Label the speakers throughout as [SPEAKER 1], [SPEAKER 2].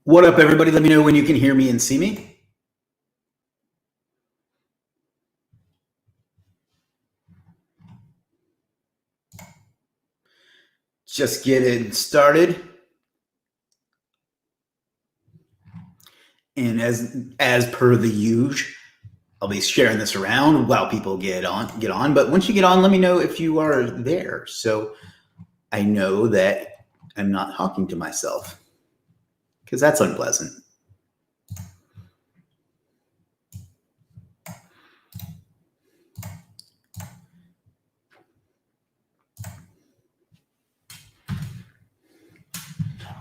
[SPEAKER 1] What up, everybody? Let me know when you can hear me and see me. Just getting started. And as per the usual, I'll be sharing this around while people get on. But once you get on, let me know if you are there, so I know that I'm not talking to myself, because that's unpleasant.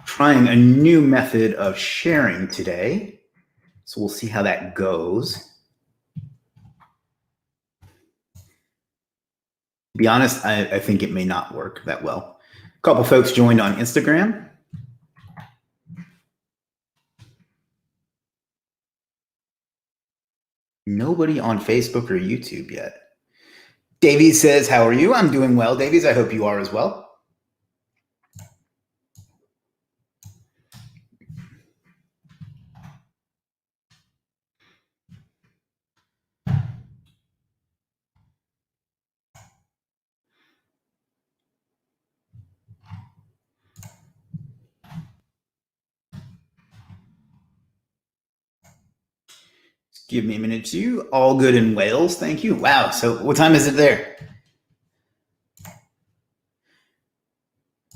[SPEAKER 1] Trying a new method of sharing today, so we'll see how that goes. To be honest, I think it may not work that well. A couple folks joined on Instagram. Nobody on Facebook or YouTube yet. Davies says, how are you? I'm doing well, Davies. I hope you are as well. Give me a minute too. All good in Wales. Thank you. Wow. So what time is it there?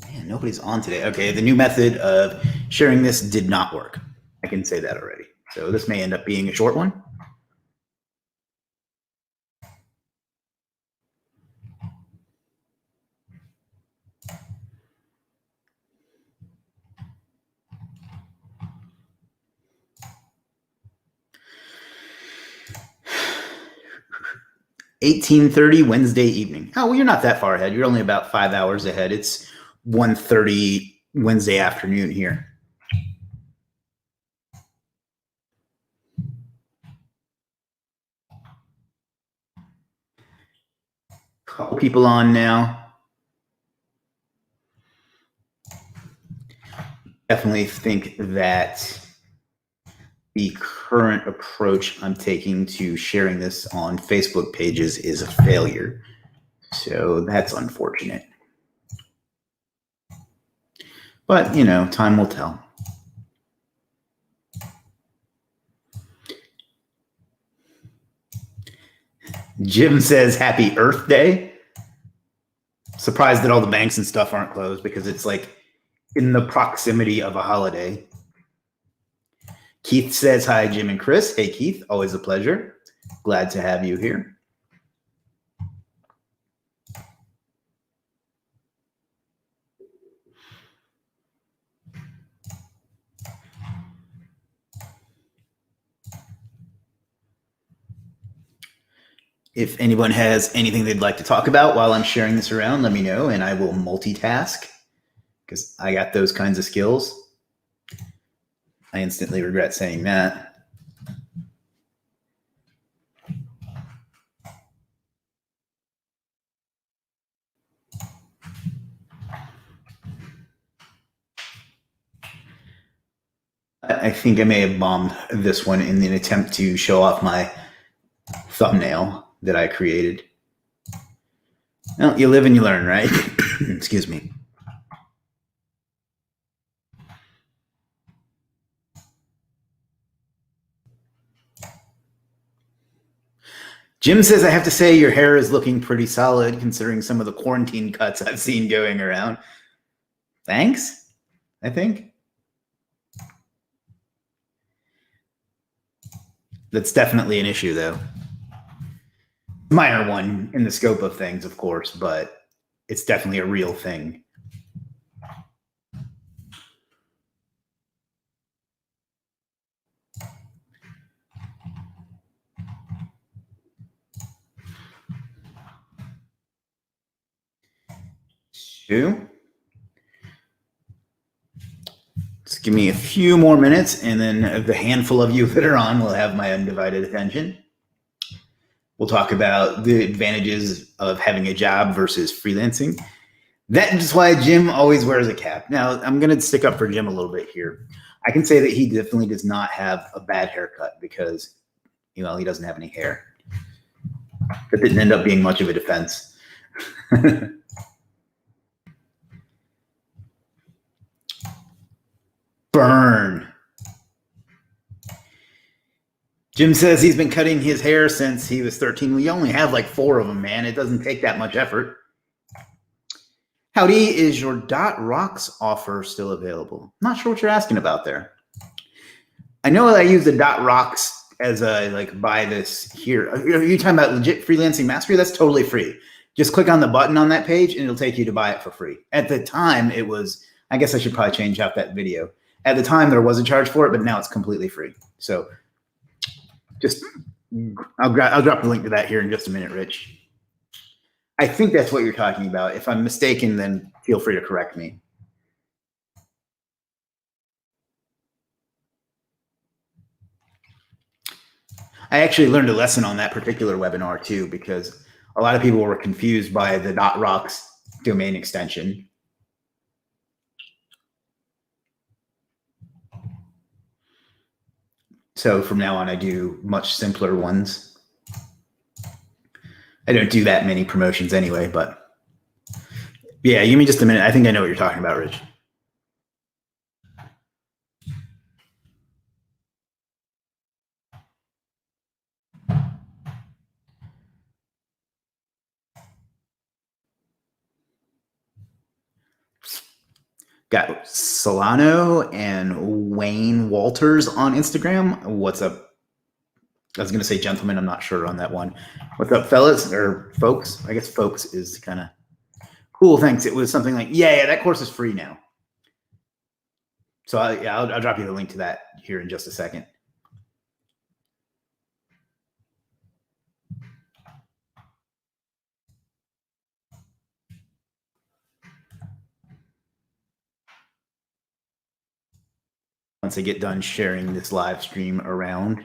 [SPEAKER 1] Man, nobody's on today. Okay. The new method of sharing this did not work. I can say that already. So this may end up being a short one. $18:30 Wednesday evening. Oh, well, you're not that far ahead. You're only about 5 hours ahead. It's 1:30 Wednesday afternoon here. Couple people on now. Definitely think that the current approach I'm taking to sharing this on Facebook pages is a failure. So that's unfortunate. But, you know, time will tell. Jim says, happy Earth Day. Surprised that all the banks and stuff aren't closed, because it's like in the proximity of a holiday. Keith says, hi, Jim and Chris. Hey, Keith, always a pleasure. Glad to have you here. If anyone has anything they'd like to talk about while I'm sharing this around, let me know, and I will multitask, because I got those kinds of skills. I instantly regret saying that. I think I may have bombed this one in an attempt to show off my thumbnail that I created. Well, you live and you learn, right? Excuse me. Jim says, I have to say your hair is looking pretty solid considering some of the quarantine cuts I've seen going around. Thanks, I think. That's definitely an issue, though. Minor one in the scope of things, of course, but it's definitely a real thing. Just give me a few more minutes, and then the handful of you that are on will have my undivided attention. We'll talk about the advantages of having a job versus freelancing, That's why Jim always wears a cap. Now, I'm going to stick up for Jim a little bit here. I can say that he definitely does not have a bad haircut because, he doesn't have any hair. That didn't end up being much of a defense. Burn. Jim says he's been cutting his hair since he was 13. We only have like 4 of them, man. It doesn't take that much effort. Howdy, is your .rocks offer still available? Not sure what you're asking about there. I know that I use the .rocks as a, buy this here. Are you talking about Legiit Freelancing Mastery? That's totally free. Just click on the button on that page and it'll take you to buy it for free. At the time, it was, I guess I should probably change out that video. At the time, there was a charge for it, but now it's completely free. So I'll drop the link to that here in just a minute, Rich. I think that's what you're talking about. If I'm mistaken, then feel free to correct me. I actually learned a lesson on that particular webinar too, because a lot of people were confused by the .rocks domain extension. So from now on, I do much simpler ones. I don't do that many promotions anyway, but yeah, give me just a minute. I think I know what you're talking about, Rich. Got Solano and Wayne Walters on Instagram. What's up? I was going to say gentlemen. I'm not sure on that one. What's up, fellas or folks? I guess folks is kind of cool. Thanks. It was something like, yeah, that course is free now. So I'll drop you the link to that here in just a second. Once I get done sharing this live stream around.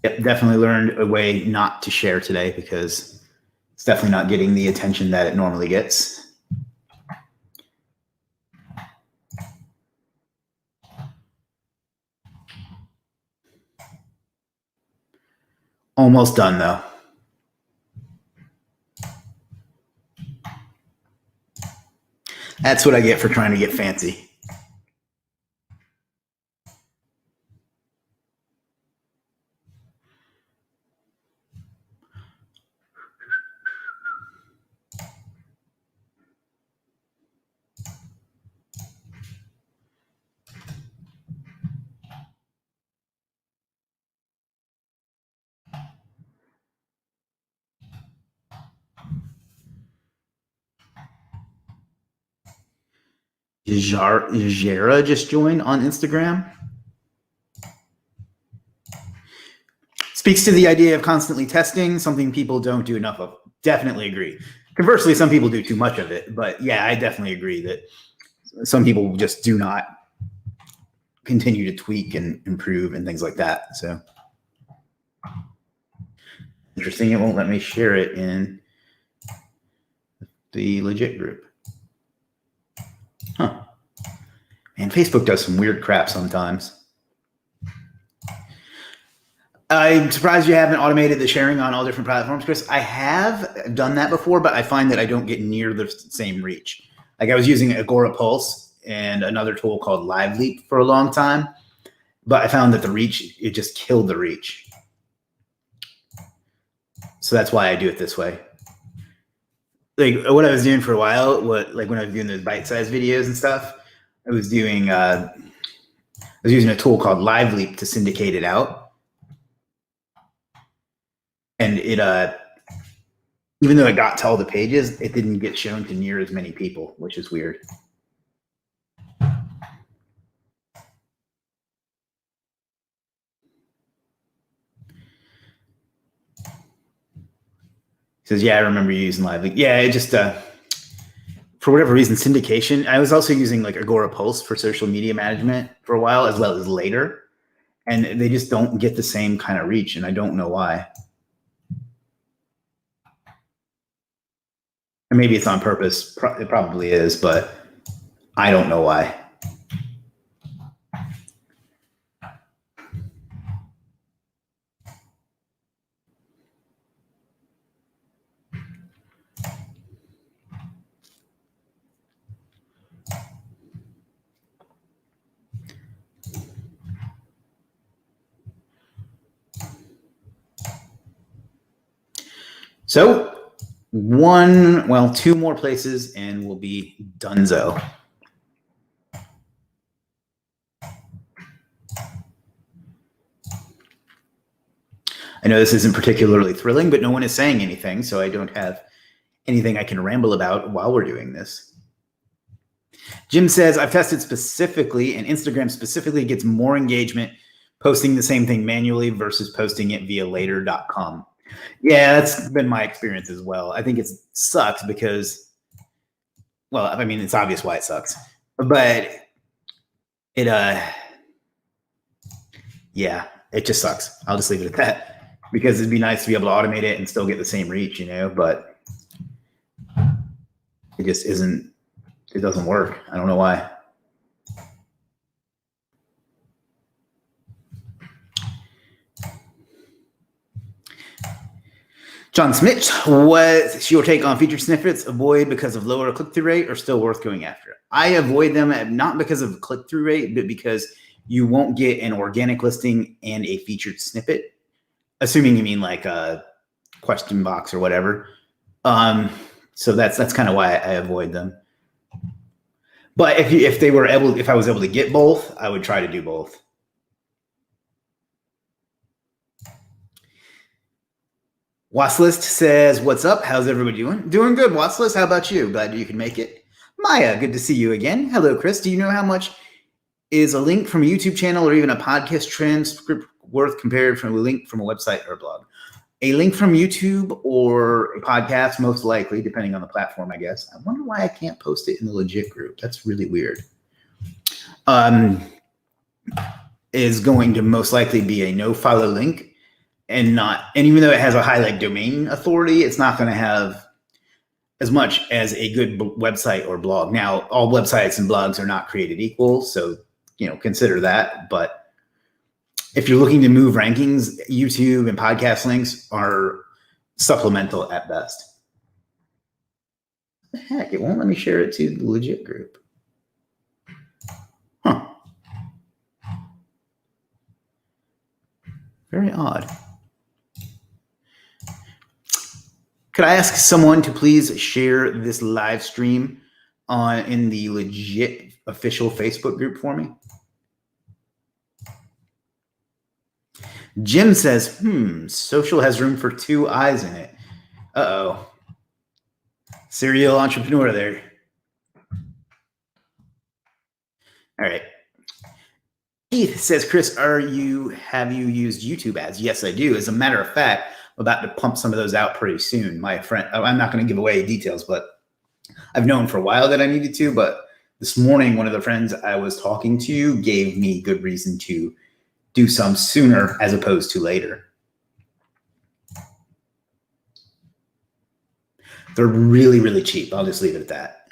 [SPEAKER 1] Yep, definitely learned a way not to share today because it's definitely not getting the attention that it normally gets. Almost done though. That's what I get for trying to get fancy. Jara just joined on Instagram. Speaks to the idea of constantly testing, something people don't do enough of. Definitely agree. Conversely, some people do too much of it. But yeah, I definitely agree that some people just do not continue to tweak and improve and things like that. So interesting. It won't let me share it in the Legiit group. Huh. Man, Facebook does some weird crap sometimes. I'm surprised you haven't automated the sharing on all different platforms, Chris. I have done that before, but I find that I don't get near the same reach. Like I was using Agora Pulse and another tool called Legiit for a long time, but I found that the reach, it just killed the reach. So that's why I do it this way. Like what I was doing for a while, like when I was doing those bite-sized videos and stuff, I was using a tool called Legiit to syndicate it out. And it, even though it got to all the pages, it didn't get shown to near as many people, which is weird. He says, yeah, I remember you using Legiit. Yeah, it just, for whatever reason, syndication. I was also using like Agora Pulse for social media management for a while, as well as later. And they just don't get the same kind of reach, and I don't know why. And maybe it's on purpose. It probably is, but I don't know why. So two more places and we'll be donezo. I know this isn't particularly thrilling, but no one is saying anything, so I don't have anything I can ramble about while we're doing this. Jim says, I've tested specifically, and Instagram specifically gets more engagement posting the same thing manually versus posting it via later.com. Yeah, that's been my experience as well. I think it sucks because, well, I mean, it's obvious why it sucks, but yeah, it just sucks. I'll just leave it at that because it'd be nice to be able to automate it and still get the same reach, but it just isn't, it doesn't work. I don't know why. John Smith, what's your take on featured snippets? Avoid because of lower click-through rate or still worth going after? I avoid them not because of click-through rate, but because you won't get an organic listing and a featured snippet, assuming you mean like a question box or whatever. So that's kind of why I avoid them. But if I was able to get both, I would try to do both. Watchlist says, what's up? How's everybody doing? Doing good, Watchlist. How about you? Glad you can make it. Maya, good to see you again. Hello, Chris. Do you know how much is a link from a YouTube channel or even a podcast transcript worth compared from a link from a website or a blog? A link from YouTube or a podcast, most likely, depending on the platform, I guess. I wonder why I can't post it in the Legiit group. That's really weird. Is going to most likely be a no-follow link. And even though it has a high domain authority, it's not going to have as much as a good website or blog. Now, all websites and blogs are not created equal, so consider that. But if you're looking to move rankings, YouTube and podcast links are supplemental at best. What the heck? It won't let me share it to the Legiit group. Huh. Very odd. Could I ask someone to please share this live stream in the Legiit official Facebook group for me? Jim says, social has room for two eyes in it. Uh-oh. Serial entrepreneur there. All right. Keith says, Chris, have you used YouTube ads? Yes, I do. As a matter of fact, I'm about to pump some of those out pretty soon. My friend, I'm not going to give away details, but I've known for a while that I needed to. But this morning, one of the friends I was talking to gave me good reason to do some sooner as opposed to later. They're really, really cheap. I'll just leave it at that.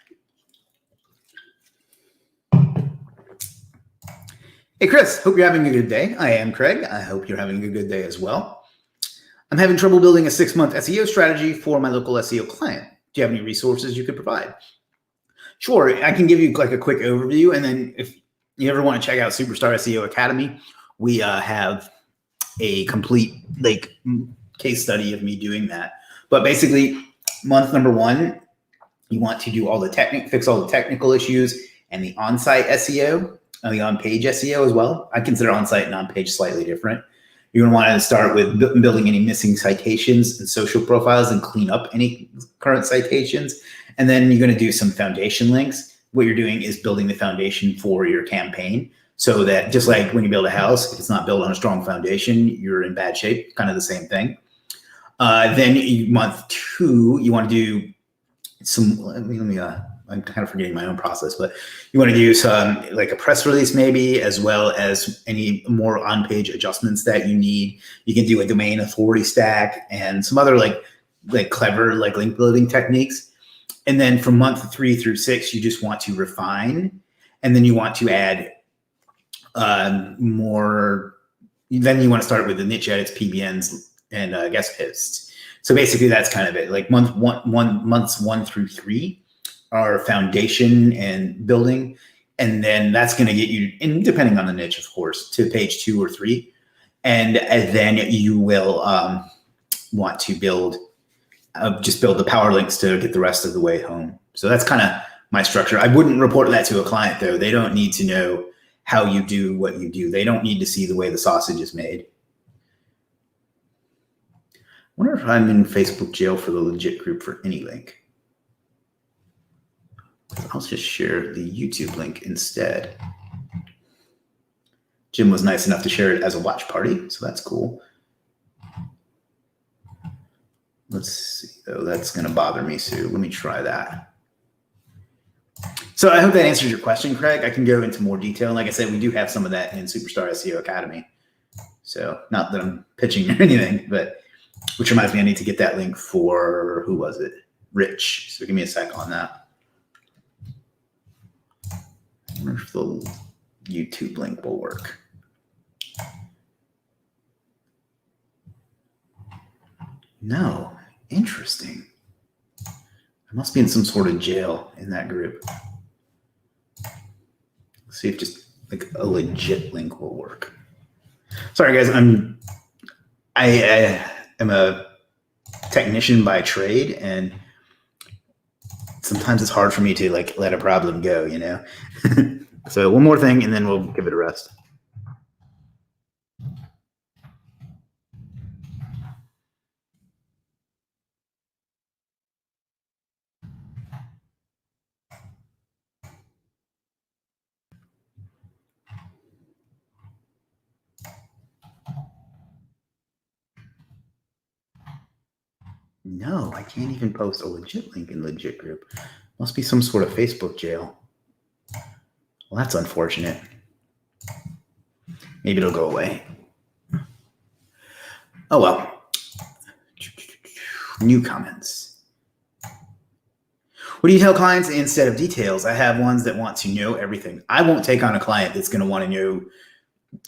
[SPEAKER 1] Hey, Chris, hope you're having a good day. I am Craig. I hope you're having a good day as well. I'm having trouble building a 6-month SEO strategy for my local SEO client. Do you have any resources you could provide? Sure, I can give you like a quick overview. And then if you ever want to check out Superstar SEO Academy, we have a complete case study of me doing that. But basically, month number 1, you want to do fix all the technical issues and the on-site SEO and the on-page SEO as well. I consider on-site and on-page slightly different. You're going to want to start with building any missing citations and social profiles and clean up any current citations. And then you're going to do some foundation links. What you're doing is building the foundation for your campaign so that just like when you build a house, if it's not built on a strong foundation, you're in bad shape, kind of the same thing. Then month 2, you want to do some, I'm kind of forgetting my own process, but you want to do some like a press release maybe, as well as any more on-page adjustments that you need. You can do a domain authority stack and some other like clever link building techniques. And then from month 3 through 6, you just want to refine. And then you want to add more. Then you want to start with the niche edits, PBNs, and guest posts. So basically, that's kind of it. Like months 1 through 3 are foundation and building, and then that's going to get you, and depending on the niche, of course, to page 2 or 3, and then you will want to build the power links to get the rest of the way home. So that's kind of my structure. I wouldn't report that to a client, though. They don't need to know how you do what you do. They don't need to see the way the sausage is made. I wonder if I'm in Facebook jail for the Legiit group for any link. I'll just share the YouTube link instead. Jim was nice enough to share it as a watch party, so that's cool. Let's see, though. That's going to bother me, so let me try that. So I hope that answers your question, Craig. I can go into more detail. And like I said, we do have some of that in Superstar SEO Academy. So not that I'm pitching or anything, but which reminds me, I need to get that link for, who was it? Rich. So give me a sec on that. I wonder if the YouTube link will work. No, interesting. I must be in some sort of jail in that group. Let's see if just like a legit link will work. Sorry, guys. I am a technician by trade, and sometimes it's hard for me to like let a problem go, you know? So one more thing, and then we'll give it a rest. No, I can't even post a legit link in Legiit group. Must be some sort of Facebook jail. Well, that's unfortunate. Maybe it'll go away. Oh, well. New comments. What do you tell clients instead of details? I have ones that want to know everything. I won't take on a client that's going to want to know,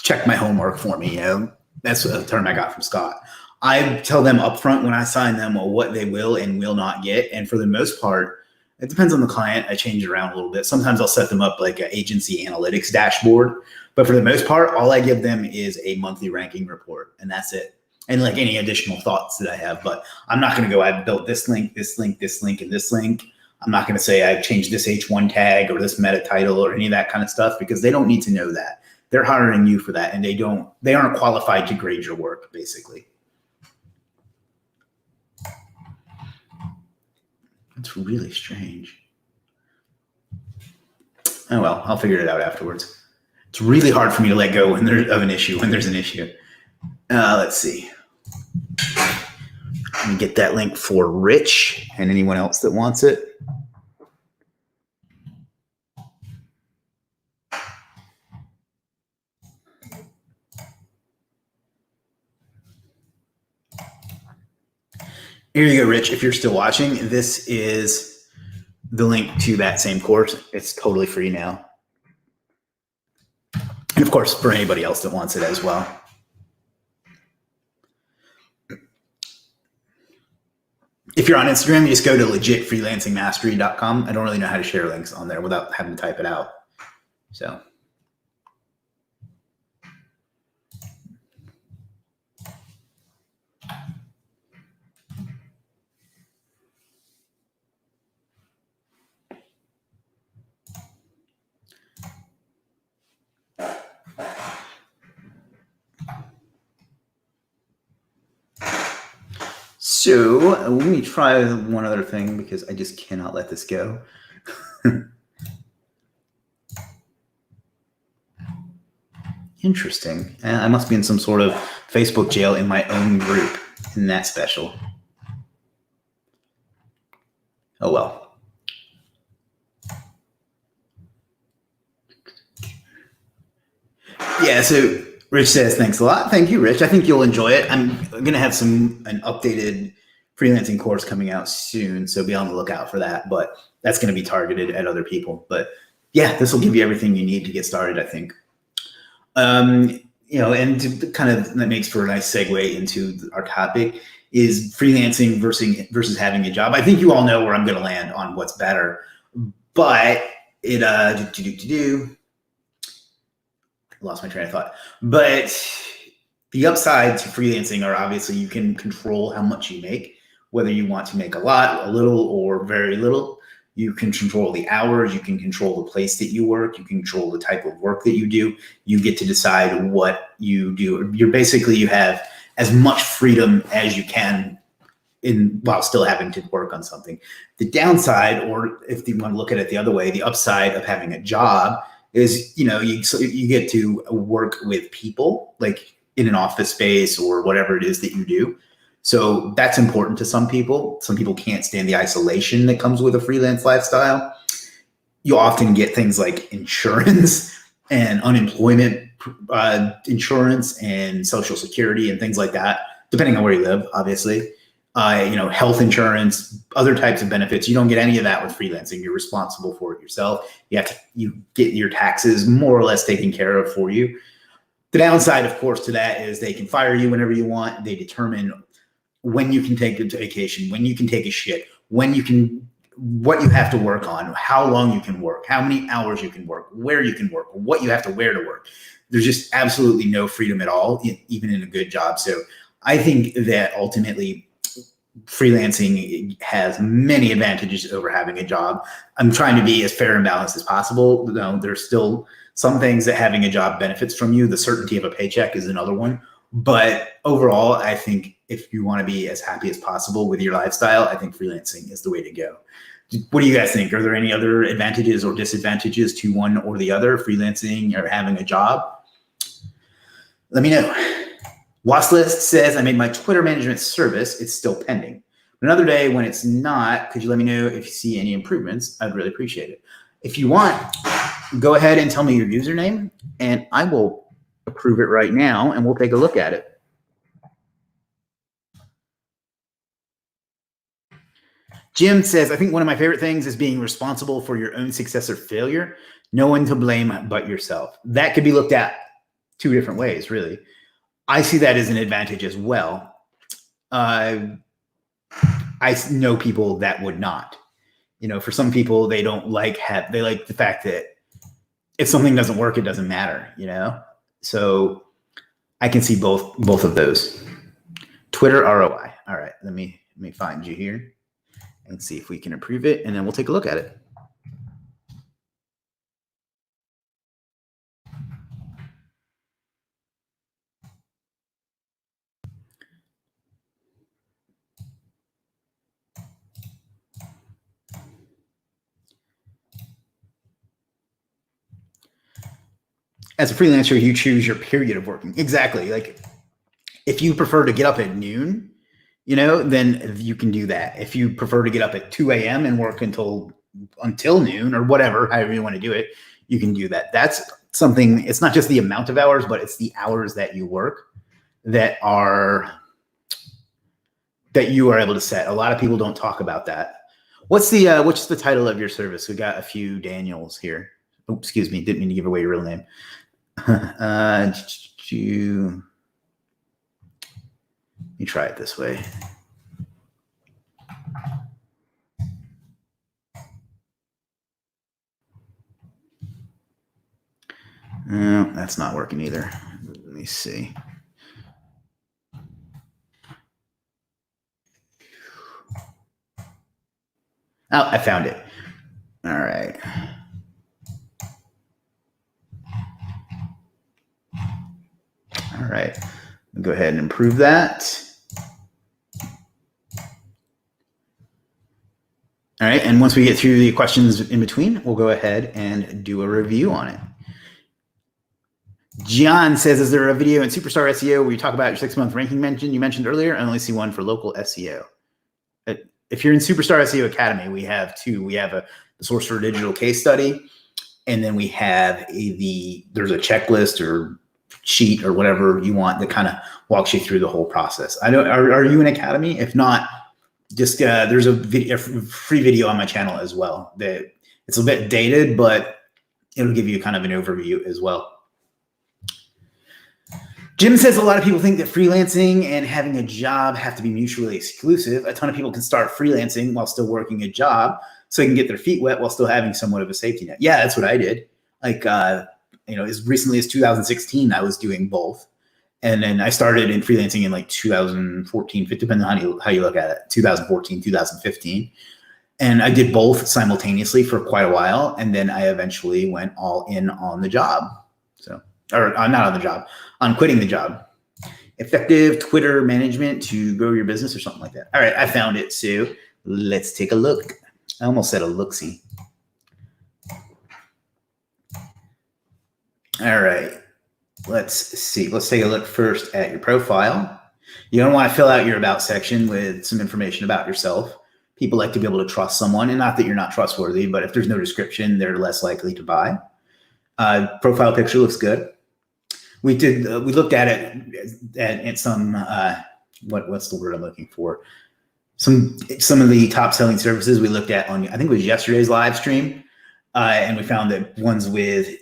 [SPEAKER 1] check my homework for me, you know? That's a term I got from Scott. I tell them upfront when I sign them what they will and will not get. And for the most part, it depends on the client. I change it around a little bit. Sometimes I'll set them up like an agency analytics dashboard. But for the most part, all I give them is a monthly ranking report, and that's it. And like any additional thoughts that I have. But I'm not going to go, I've built this link, this link, this link, and this link. I'm not going to say I've changed this H1 tag or this meta title or any of that kind of stuff, because they don't need to know that. They're hiring you for that, and they aren't qualified to grade your work, basically. That's really strange. Oh, well, I'll figure it out afterwards. It's really hard for me to let go when there's an issue. Let's see. Let me get that link for Rich and anyone else that wants it. Here you go, Rich. If you're still watching, this is the link to that same course. It's totally free now. And of course, for anybody else that wants it as well. If you're on Instagram, you just go to legitfreelancingmastery.com. I don't really know how to share links on there without having to type it out. So let me try one other thing, because I just cannot let this go. Interesting. I must be in some sort of Facebook jail in my own group. Isn't that special? Oh, well. Yeah, so Rich says, thanks a lot. Thank you, Rich. I think you'll enjoy it. I'm going to have an updated freelancing course coming out soon, so be on the lookout for that. But that's going to be targeted at other people. But yeah, this will give you everything you need to get started, I think. And that makes for a nice segue into our topic is freelancing versus having a job. I think you all know where I'm going to land on what's better, but lost my train of thought. But the upside to freelancing are obviously you can control how much you make, whether you want to make a lot, a little, or very little. You can control the hours. You can control the place that you work. You can control the type of work that you do. You get to decide what you do. You have as much freedom as you can while still having to work on something. The downside, or if you want to look at it the other way, the upside of having a job is, you get to work with people, like in an office space or whatever it is that you do. So that's important to some people. Some people can't stand the isolation that comes with a freelance lifestyle. You often get things like insurance and unemployment insurance and Social Security and things like that, depending on where you live, obviously. Health insurance, other types of benefits. You don't get any of that with freelancing. You're responsible for it yourself. You get your taxes more or less taken care of for you. The downside, of course, to that is they can fire you whenever you want. They determine when you can take a vacation, when you can take a shit, what you have to work on, how long you can work, how many hours you can work, where you can work, what you have to wear to work. There's just absolutely no freedom at all, even in a good job. So I think that ultimately freelancing has many advantages over having a job. I'm trying to be as fair and balanced as possible. There's still some things that having a job benefits from you. The certainty of a paycheck is another one. But overall, I think if you want to be as happy as possible with your lifestyle, I think freelancing is the way to go. What do you guys think? Are there any other advantages or disadvantages to one or the other, freelancing or having a job? Let me know. Wasslist says, I made my Twitter management service. It's still pending. Another day when it's not, could you let me know if you see any improvements? I'd really appreciate it. If you want, go ahead and tell me your username, and I will approve it right now, and we'll take a look at it. Jim says, I think one of my favorite things is being responsible for your own success or failure. No one to blame but yourself. That could be looked at two different ways, really. I see that as an advantage as well. I know people that would not. For some people, they like the fact that if something doesn't work, it doesn't matter, So I can see both of those. Twitter ROI. All right, let me find you here and see if we can approve it, and then we'll take a look at it. As a freelancer, you choose your period of working. Exactly. Like if you prefer to get up at noon, then you can do that. If you prefer to get up at 2 a.m. and work until noon or whatever, however you want to do it, you can do that. That's something, it's not just the amount of hours, but it's the hours that you work that you are able to set. A lot of people don't talk about that. What's the title of your service? We got a few Daniels here. Oh, excuse me. Didn't mean to give away your real name. Let me try it this way. No, that's not working either. Let me see. Oh, I found it. All right. All right. Go ahead and improve that. All right. And once we get through the questions in between, we'll go ahead and do a review on it. John says, is there a video in Superstar SEO where you talk about your 6-month ranking you mentioned earlier? I only see one for local SEO. If you're in Superstar SEO Academy, we have two. We have the Source for Digital case study, and then we have there's a checklist or sheet or whatever you want that kind of walks you through the whole process. Are you in Academy? If not, Just there's a free video on my channel as well. That it's a bit dated, but it'll give you kind of an overview as well. Jim says a lot of people think that freelancing and having a job have to be mutually exclusive. A ton of people can start freelancing while still working a job, so they can get their feet wet while still having somewhat of a safety net. Yeah, that's what I did. Like, as recently as 2016, I was doing both. And then I started in freelancing in like 2014, depending on how you look at it, 2014, 2015. And I did both simultaneously for quite a while. And then I eventually went all in on the job. Or not on the job, on quitting the job. Effective Twitter management to grow your business or something like that. All right, I found it, Sue. Let's take a look. I almost said a look-see. All right, let's see. Let's take a look first at your profile. You're gonna want to fill out your about section with some information about yourself. People like to be able to trust someone, and not that you're not trustworthy, but if there's no description, they're less likely to buy. Profile picture looks good. We looked at it at some, what's the word I'm looking for? Some of the top selling services we looked at on, I think it was yesterday's live stream. And we found that ones with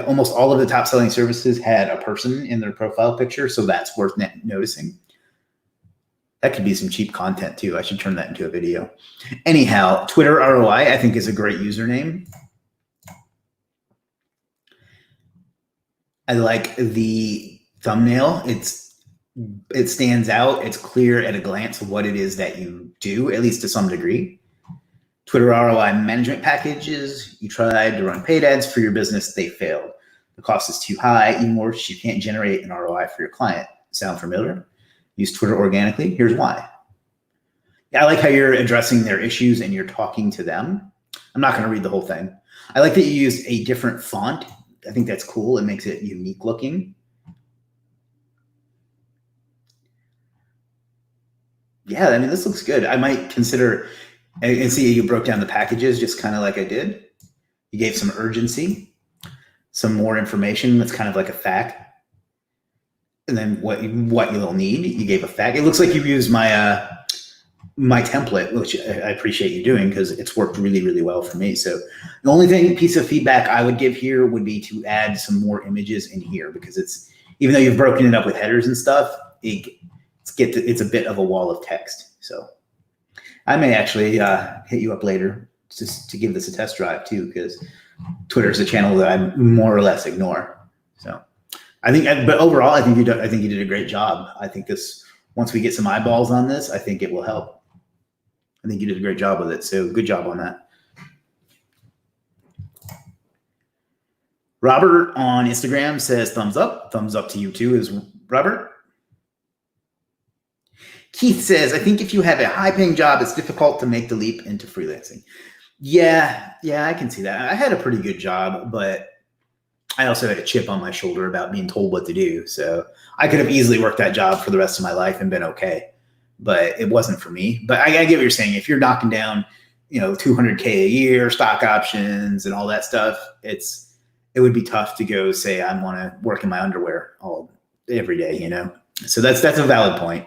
[SPEAKER 1] almost all of the top selling services had a person in their profile picture. So that's worth noticing. That could be some cheap content too. I should turn that into a video. Anyhow, Twitter ROI, I think, is a great username. I like the thumbnail. It stands out. It's clear at a glance what it is that you do, at least to some degree. Twitter ROI management packages. You tried to run paid ads for your business. They failed. The cost is too high. Even worse, you can't generate an ROI for your client. Sound familiar? Use Twitter organically. Here's why. Yeah, I like how you're addressing their issues and you're talking to them. I'm not going to read the whole thing. I like that you used a different font. I think that's cool. It makes it unique looking. Yeah, I mean, this looks good. I might consider, and see you broke down the packages just kind of like I did. You gave some urgency, some more information that's kind of like a fact. And then what you'll need, you gave a fact. It looks like you used my my template, which I appreciate you doing because it's worked really, really well for me. So the only piece of feedback I would give here would be to add some more images in here, because even though you've broken it up with headers and stuff, it's a bit of a wall of text. So I may actually hit you up later just to give this a test drive too, because Twitter is a channel that I more or less ignore. So I think, but overall, I think you did a great job. I think once we get some eyeballs on this, I think it will help. I think you did a great job with it. So good job on that. Robert on Instagram says thumbs up. Thumbs up to you too, is Robert. Keith says, I think if you have a high-paying job, it's difficult to make the leap into freelancing. Yeah, I can see that. I had a pretty good job, but I also had a chip on my shoulder about being told what to do. So I could have easily worked that job for the rest of my life and been okay, but it wasn't for me. But I get what you're saying. If you're knocking down, $200K a year, stock options and all that stuff, it would be tough to go say, I want to work in my underwear every day, So that's a valid point.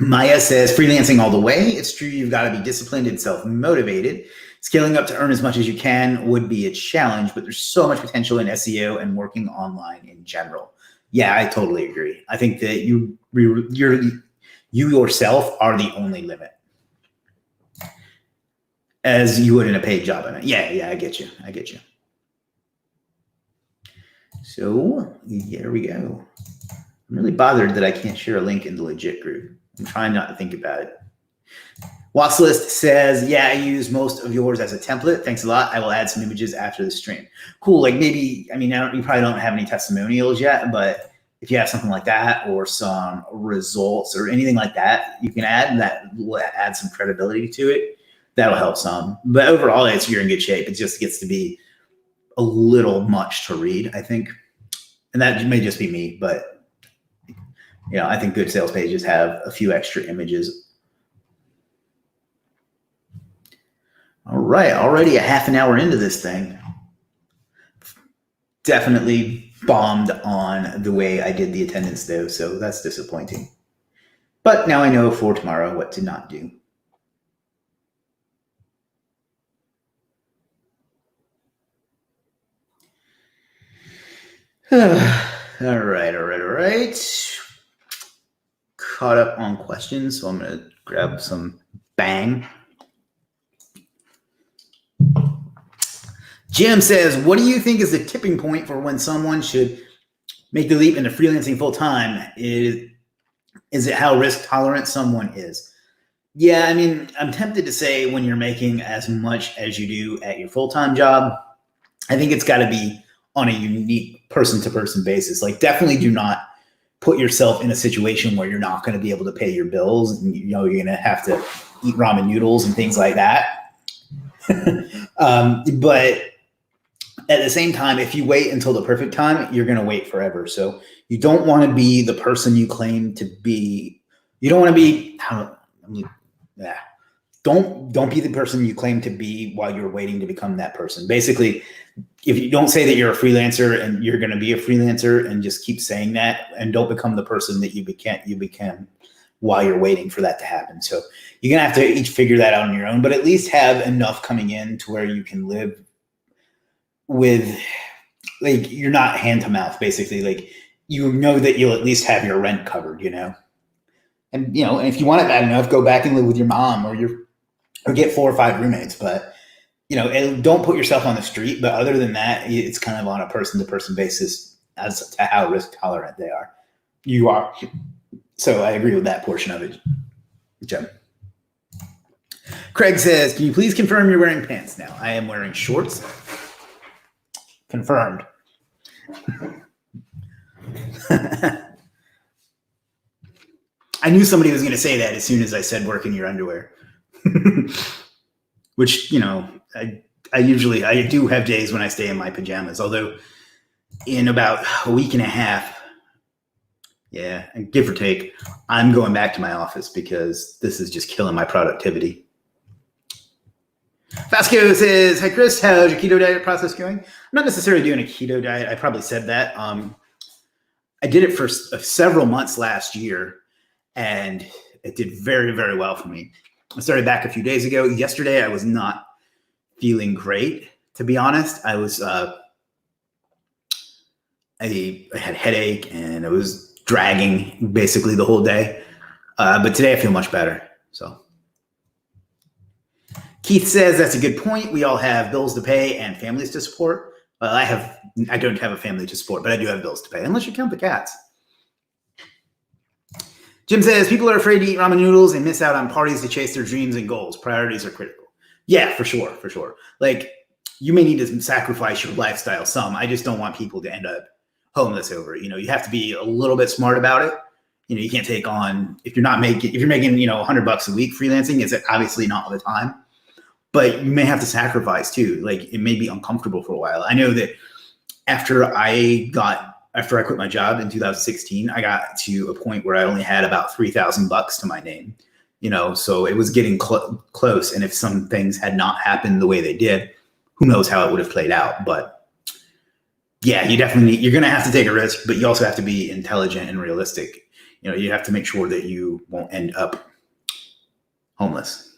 [SPEAKER 1] Maya says, freelancing all the way. It's true, you've got to be disciplined and self-motivated. Scaling up to earn as much as you can would be a challenge, but there's so much potential in SEO and working online in general. Yeah, I totally agree. I think that you yourself are the only limit, as you would in a paid job. Yeah, I get you. So there we go. I'm really bothered that I can't share a link in the Legiit group. I'm trying not to think about it. Watts List says, yeah, I use most of yours as a template. Thanks a lot. I will add some images after the stream. Cool. Like maybe, you probably don't have any testimonials yet, but if you have something like that or some results or anything like that, you can add that will add some credibility to it. That'll help some. But overall, you're in good shape. It just gets to be a little much to read, I think. And that may just be me, but I think good sales pages have a few extra images. All right, already a half an hour into this thing. Definitely bombed on the way I did the attendance though, so that's disappointing. But now I know for tomorrow what to not do. All right. Caught up on questions, so I'm going to grab some bang. Jim says, what do you think is the tipping point for when someone should make the leap into freelancing full time? Is it how risk tolerant someone is? Yeah, I mean, I'm tempted to say when you're making as much as you do at your full-time job, I think it's got to be on a unique person-to-person basis. Like, definitely do not put yourself in a situation where you're not going to be able to pay your bills, and you're going to have to eat ramen noodles and things like that. But at the same time, if you wait until the perfect time, you're going to wait forever. So you don't want to be the person you claim to be. You don't want to be don't be the person you claim to be while you're waiting to become that person. Basically, if you don't say that you're a freelancer and you're going to be a freelancer and just keep saying that, and don't become the person that you became while you're waiting for that to happen. So you're going to have to each figure that out on your own, but at least have enough coming in to where you can live with, like, you're not hand to mouth, basically. Like, you know that you'll at least have your rent covered, and if you want it bad enough, go back and live with your mom or get 4 or 5 roommates. But don't put yourself on the street. But other than that, it's kind of on a person to person basis as to how risk tolerant you are. So I agree with that portion of it, Jim. Craig says, can you please confirm you're wearing pants now? I am wearing shorts. Confirmed. I knew somebody was going to say that as soon as I said work in your underwear. Which, I do have days when I stay in my pajamas, although in about a week and a half, and give or take, I'm going back to my office because this is just killing my productivity. Vasco says, hi, Chris, how's your keto diet process going? I'm not necessarily doing a keto diet. I probably said that. I did it for several months last year, and it did very, very well for me. I started back a few days ago. Yesterday, I was not feeling great, to be honest. I was, I had a headache, and I was dragging basically the whole day. But today I feel much better. So Keith says that's a good point. We all have bills to pay and families to support. Well, I don't have a family to support, but I do have bills to pay, unless you count the cats. Jim says, people are afraid to eat ramen noodles and miss out on parties to chase their dreams and goals. Priorities are critical. Yeah, for sure. Like, you may need to sacrifice your lifestyle some. I just don't want people to end up homeless over it. You have to be a little bit smart about it. You can't take on, if you're making, $100 a week freelancing, it's obviously not all the time, but you may have to sacrifice too. Like, it may be uncomfortable for a while. I know that after I quit my job in 2016, I got to a point where I only had about $3,000 to my name, so it was getting close. And if some things had not happened the way they did, who knows how it would have played out. But yeah, you're going to have to take a risk, but you also have to be intelligent and realistic. You have to make sure that you won't end up homeless.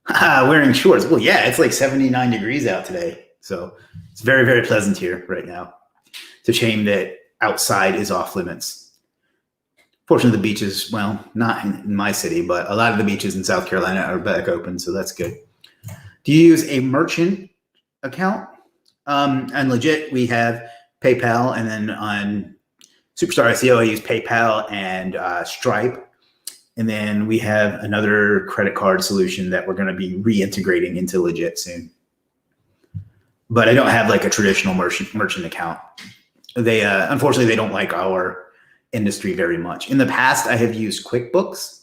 [SPEAKER 1] Wearing shorts. Well, yeah, it's like 79 degrees out today. So it's very, very pleasant here right now. It's a shame that outside is off limits. Portion of the beaches, well, not in my city, but a lot of the beaches in South Carolina are back open, so that's good. Do you use a merchant account? On Legiit, we have PayPal, and then on Superstar SEO, I use PayPal and Stripe. And then we have another credit card solution that we're going to be reintegrating into Legiit soon. But I don't have like a traditional merchant account. They unfortunately, they don't like our industry very much. In the past, I have used QuickBooks,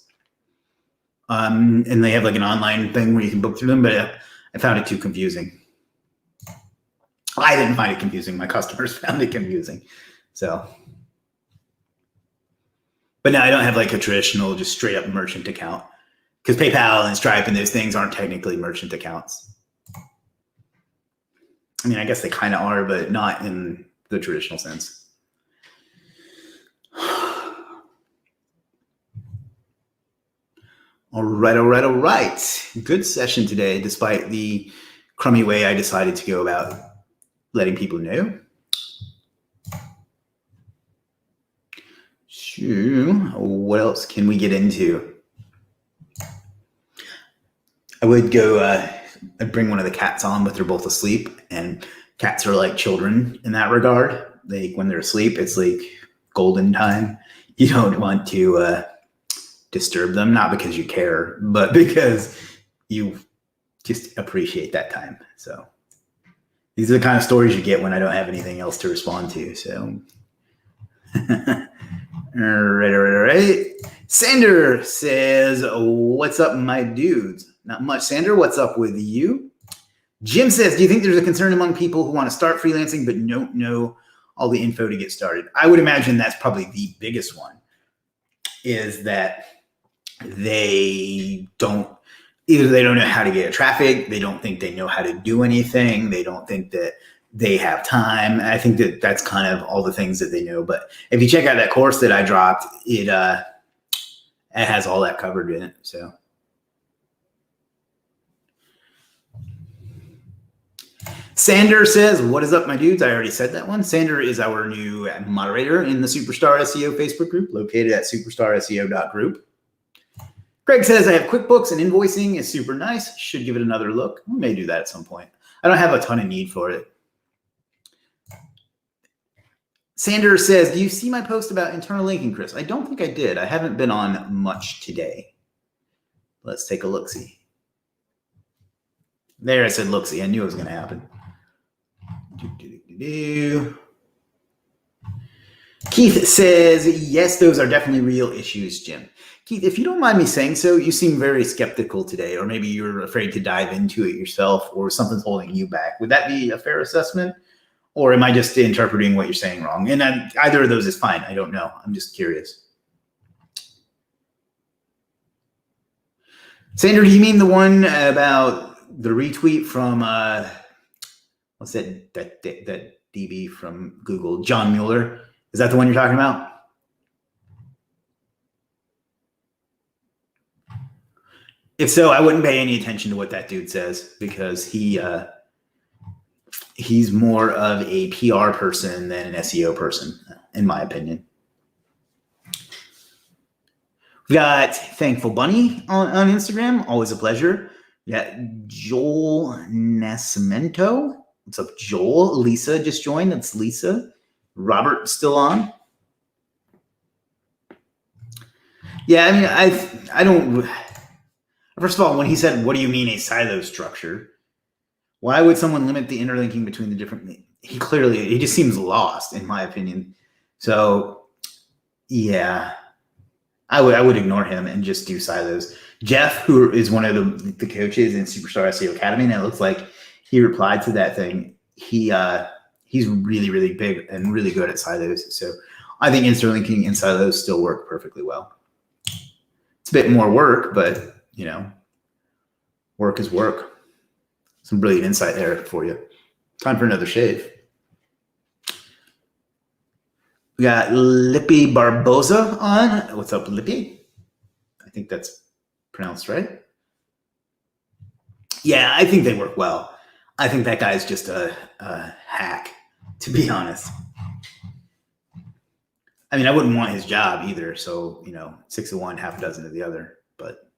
[SPEAKER 1] and they have like an online thing where you can book through them, but I found it too confusing. I didn't find it confusing. My customers found it confusing. So, but now I don't have like a traditional, just straight up merchant account, because PayPal and Stripe and those things aren't technically merchant accounts. I mean, I guess they kind of are, but not in the traditional sense. All right. Good session today, despite the crummy way I decided to go about letting people know. So, what else can we get into? I would go, I'd bring one of the cats on, but they're both asleep, and cats are like children in that regard. When they're asleep, it's like golden time. You don't want to disturb them, not because you care, but because you just appreciate that time. So these are the kind of stories you get when I don't have anything else to respond to. So, all right. Sander says, what's up, my dudes? Not much, Sander. What's up with you? Jim says, do you think there's a concern among people who want to start freelancing but don't know all the info to get started? I would imagine that's probably the biggest one, is that they don't know how to get traffic. They don't think they know how to do anything. They don't think that they have time. I think that that's kind of all the things that they know. But if you check out that course that I dropped, it has all that covered in it. So. Sander says, what is up, my dudes? I already said that one. Sander is our new moderator in the Superstar SEO Facebook group located at superstarseo.group. Craig says, I have QuickBooks and invoicing is super nice. Should give it another look. We may do that at some point. I don't have a ton of need for it. Sander says, do you see my post about internal linking, Chris? I don't think I did. I haven't been on much today. Let's take a look-see. There, I said look-see. I knew it was going to happen. Keith says, yes, those are definitely real issues, Jim. Keith, if you don't mind me saying so, you seem very skeptical today, or maybe you're afraid to dive into it yourself, or something's holding you back. Would that be a fair assessment? Or am I just interpreting what you're saying wrong? And either of those is fine. I don't know. I'm just curious. Sandra, do you mean the one about the retweet from, what's that DB from Google, John Mueller? Is that the one you're talking about? If so, I wouldn't pay any attention to what that dude says, because he's more of a PR person than an SEO person, in my opinion. We've got Thankful Bunny on Instagram. Always a pleasure. We got Joel Nascimento. What's up, Joel? Lisa just joined. That's Lisa. Robert still on. Yeah, I mean, I don't. First of all, when he said, what do you mean a silo structure? Why would someone limit the interlinking between the different? He just seems lost, in my opinion. So, yeah, I would ignore him and just do silos. Jeff, who is one of the coaches in Superstar SEO Academy, and it looks like he replied to that thing. He's really, really big and really good at silos. So I think interlinking and silos still work perfectly well. It's a bit more work, but work is work. Some brilliant insight there for you. Time for another shave. We got Lippy Barboza on. What's up, Lippy? I think that's pronounced right. Yeah, I think they work well. I think that guy's just a hack, to be honest. I mean, I wouldn't want his job either. So, 6 of one, half a dozen of the other. But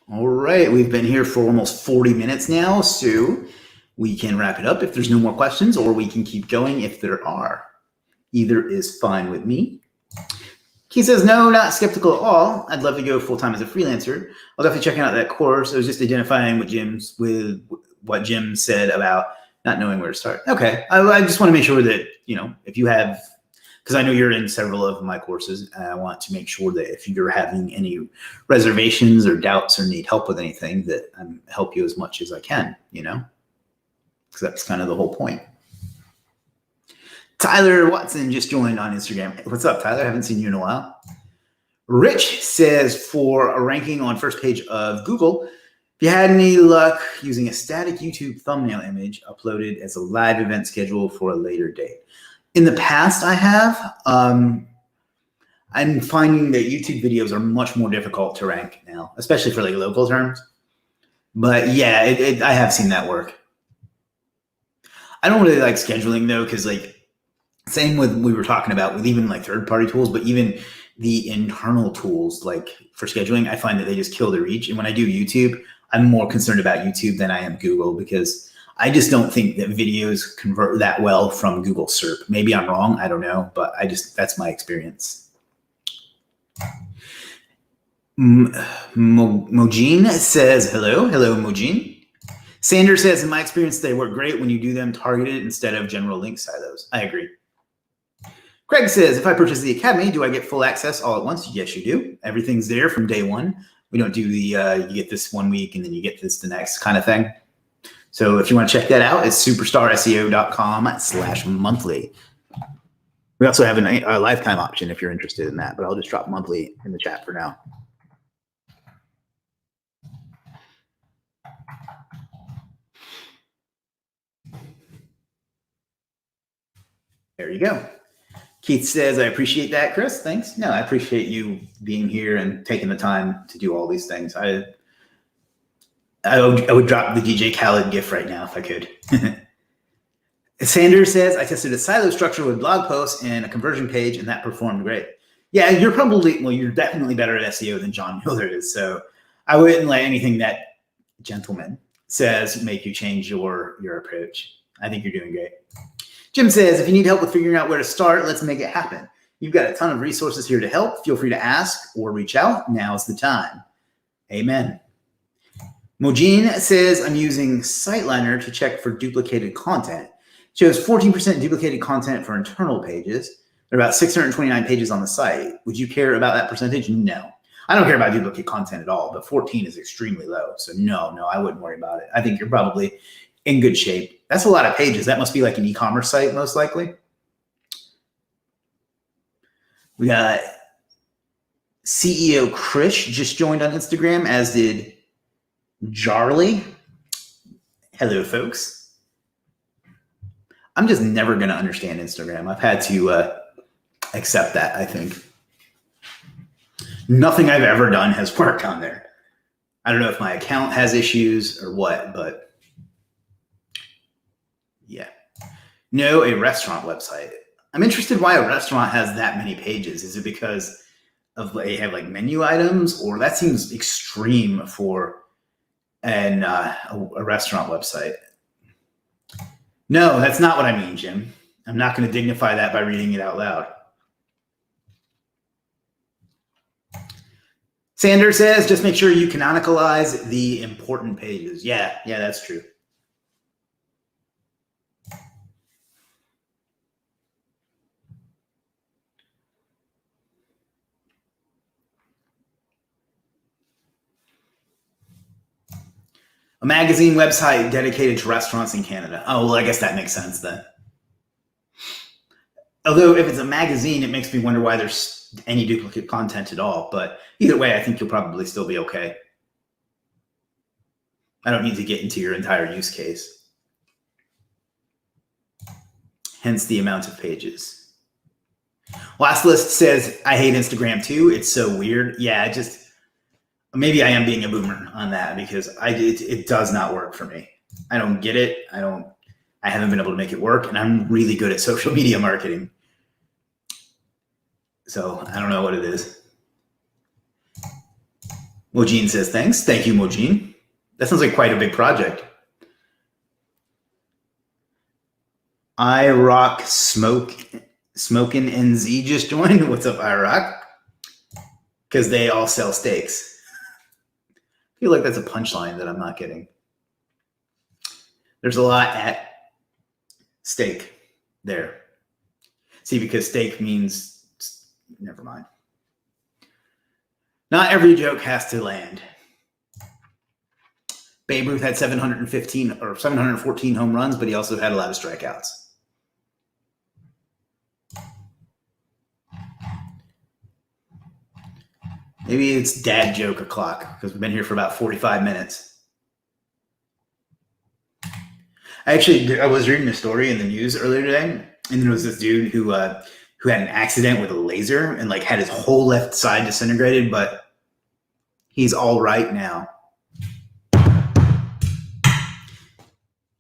[SPEAKER 1] all right, we've been here for almost 40 minutes now, so we can wrap it up if there's no more questions, or we can keep going if there are. Either is fine with me. He says, no, not skeptical at all. I'd love to go full-time as a freelancer. I'll definitely check out that course. I was just identifying with what Jim said about not knowing where to start. Okay, I just want to make sure that, if you have, because I know you're in several of my courses, and I want to make sure that if you're having any reservations or doubts or need help with anything, that I help you as much as I can, because that's kind of the whole point. Tyler Watson just joined on Instagram. What's up, Tyler? I haven't seen you in a while. Rich says, for a ranking on first page of Google, If you had any luck using a static YouTube thumbnail image uploaded as a live event schedule for a later date. In the past, I have. I'm finding that YouTube videos are much more difficult to rank now, especially for like local terms. But yeah, I have seen that work. I don't really like scheduling though, because like same with we were talking about with even like third-party tools, but even the internal tools like for scheduling, I find that they just kill the reach. And when I do YouTube, I'm more concerned about YouTube than I am Google, because I just don't think that videos convert that well from Google SERP. Maybe I'm wrong, I don't know, but that's my experience. Mojin says, hello, Mojin. Sanders says, in my experience, they work great when you do them targeted instead of general link silos. I agree. Craig says, if I purchase the Academy, do I get full access all at once? Yes, you do. Everything's there from day one. We don't do the, you get this 1 week and then you get this the next kind of thing. So if you want to check that out, it's superstarseo.com/monthly. We also have a lifetime option if you're interested in that, but I'll just drop monthly in the chat for now. There you go. Keith says, I appreciate that, Chris. Thanks. No, I appreciate you being here and taking the time to do all these things. I would drop the DJ Khaled gif right now if I could. Sanders says, I tested a silo structure with blog posts and a conversion page, and that performed great. Yeah, you're definitely better at SEO than John Miller is. So I wouldn't let anything that gentleman says make you change your approach. I think you're doing great. Jim says, if you need help with figuring out where to start, let's make it happen. You've got a ton of resources here to help. Feel free to ask or reach out. Now's the time. Amen. Mojin says, I'm using SiteLiner to check for duplicated content. It shows 14% duplicated content for internal pages. There are about 629 pages on the site. Would you care about that percentage? No. I don't care about duplicate content at all, but 14 is extremely low. So no, I wouldn't worry about it. I think you're probably in good shape. That's a lot of pages. That must be like an e-commerce site, most likely. We got CEO Krish just joined on Instagram, as did Jarly. Hello, folks. I'm just never going to understand Instagram. I've had to accept that, I think. Nothing I've ever done has worked on there. I don't know if my account has issues or what, but yeah. No, a restaurant website. I'm interested why a restaurant has that many pages. Is it because of they have like menu items, or that seems extreme for a restaurant website? No, that's not what I mean, Jim. I'm not going to dignify that by reading it out loud. Sanders says, just make sure you canonicalize the important pages. Yeah, that's true. A magazine website dedicated to restaurants in Canada. Oh, well, I guess that makes sense then. Although if it's a magazine, it makes me wonder why there's any duplicate content at all. But either way, I think you'll probably still be okay. I don't need to get into your entire use case. Hence the amount of pages. Last list says, I hate Instagram too. It's so weird. Yeah, maybe I am being a boomer on that, because it does not work for me. I don't get it. I haven't been able to make it work, and I'm really good at social media marketing. So I don't know what it is. Mojin says, thanks. Thank you, Mojin. That sounds like quite a big project. I Rock Smoking NZ just joined. What's up, I Rock? Because they all sell steaks. I feel like that's a punchline that I'm not getting. There's a lot at stake there. See, because steak means, never mind. Not every joke has to land. Babe Ruth had 714 home runs, but he also had a lot of strikeouts. Maybe it's dad joke o'clock, because we've been here for about 45 minutes. I was reading a story in the news earlier today, and there was this dude who had an accident with a laser and like had his whole left side disintegrated, but he's all right now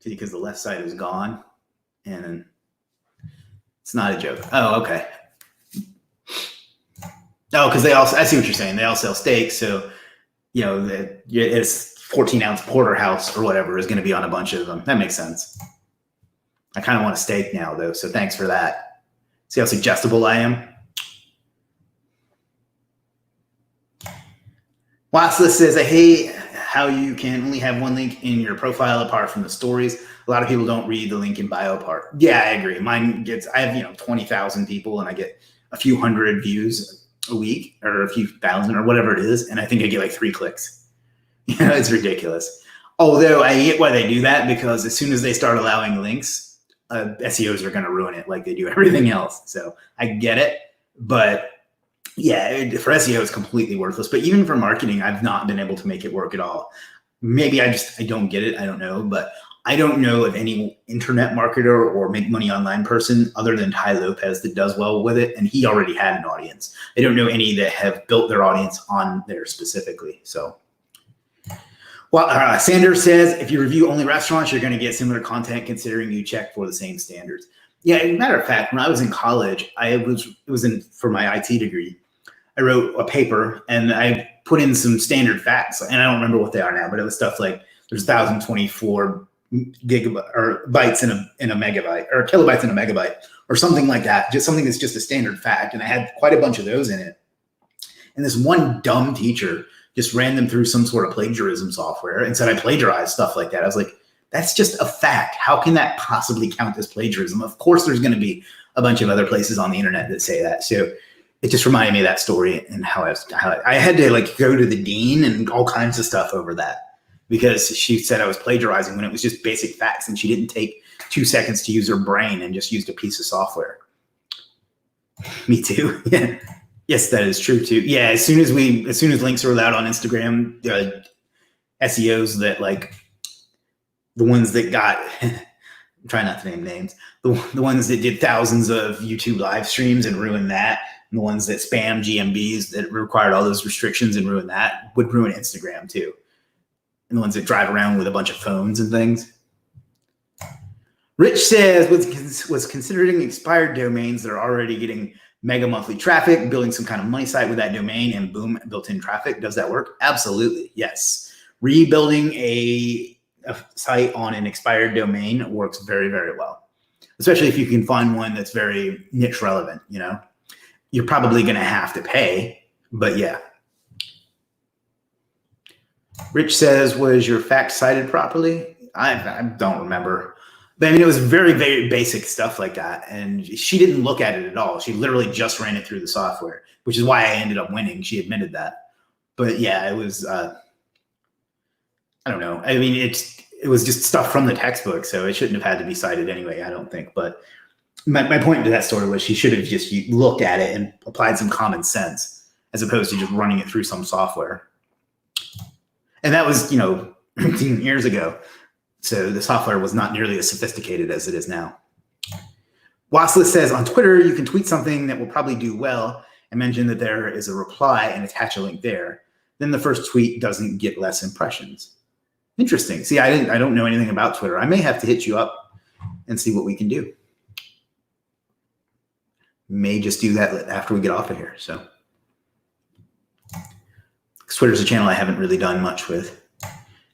[SPEAKER 1] because the left side is gone, and it's not a joke. Oh, okay. Oh, because they also, I see what you're saying. They all sell steaks, so it's 14-ounce porterhouse or whatever is going to be on a bunch of them. That makes sense. I kind of want a steak now, though, so thanks for that. See how suggestible I am? Watchlist says, I hate how you can only have one link in your profile apart from the stories. A lot of people don't read the link in bio part. Yeah, I agree. Mine gets, I have 20,000 people and I get a few hundred views a week or a few thousand or whatever it is. And I think I get like 3 clicks. It's ridiculous. Although I get why they do that, because as soon as they start allowing links, SEOs are going to ruin it like they do everything else. So I get it. But yeah, for SEO, it's completely worthless. But even for marketing, I've not been able to make it work at all. Maybe I don't get it. I don't know. But I don't know of any internet marketer or make money online person other than Ty Lopez that does well with it. And he already had an audience. I don't know any that have built their audience on there specifically. So, well, Sanders says, if you review only restaurants, you're going to get similar content considering you check for the same standards. Yeah, as a matter of fact, when I was in college, for my IT degree, I wrote a paper and I put in some standard facts, and I don't remember what they are now, but it was stuff like there's 1,024 gigabytes or bytes in a megabyte, or kilobytes in a megabyte, or something like that. Just something that's just a standard fact, and I had quite a bunch of those in it. And this one dumb teacher just ran them through some sort of plagiarism software and said I plagiarized stuff like that. I was like, that's just a fact. How can that possibly count as plagiarism? Of course, there's going to be a bunch of other places on the internet that say that. So it just reminded me of that story and how I had to like go to the dean and all kinds of stuff over that, because she said I was plagiarizing when it was just basic facts, and she didn't take 2 seconds to use her brain and just used a piece of software. Me too. Yeah. Yes, that is true too. Yeah, as soon as links are allowed on Instagram, SEOs that like the ones that got try not to name names, the ones that did thousands of YouTube live streams and ruined that, and the ones that spam GMBs that required all those restrictions and ruined that would ruin Instagram too. And the ones that drive around with a bunch of phones and things. Rich says, was considering expired domains that are already getting mega monthly traffic, building some kind of money site with that domain, and boom, built-in traffic. Does that work? Absolutely, yes. Rebuilding a site on an expired domain works very, very well, especially if you can find one that's very niche relevant. You're probably going to have to pay, but yeah. Rich says, was your fact cited properly? I don't remember. But I mean, it was very, very basic stuff like that. And she didn't look at it at all. She literally just ran it through the software, which is why I ended up winning. She admitted that. But yeah, it was, I don't know. I mean, it was just stuff from the textbook, so it shouldn't have had to be cited anyway, I don't think. But my point to that story was she should have just looked at it and applied some common sense as opposed to just running it through some software. And that was, 15 years ago. So the software was not nearly as sophisticated as it is now. Watchlist says, on Twitter, you can tweet something that will probably do well and mention that there is a reply and attach a link there. Then the first tweet doesn't get less impressions. Interesting. See, I don't know anything about Twitter. I may have to hit you up and see what we can do. May just do that after we get off of here. So Twitter's a channel I haven't really done much with.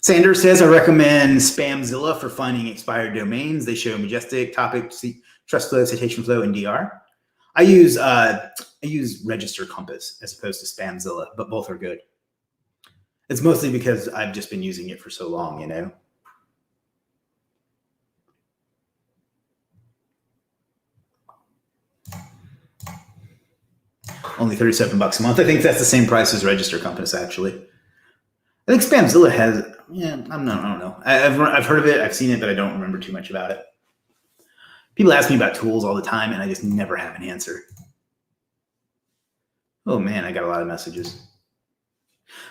[SPEAKER 1] Sanders says, I recommend Spamzilla for finding expired domains. They show majestic, topic, trust flow, citation flow, and DR. I use Register Compass as opposed to Spamzilla, but both are good. It's mostly because I've just been using it for so long, Only $37 a month. I think that's the same price as Register Compass, actually. I think Spamzilla has, I don't know. I've heard of it, I've seen it, but I don't remember too much about it. People ask me about tools all the time, and I just never have an answer. Oh man, I got a lot of messages.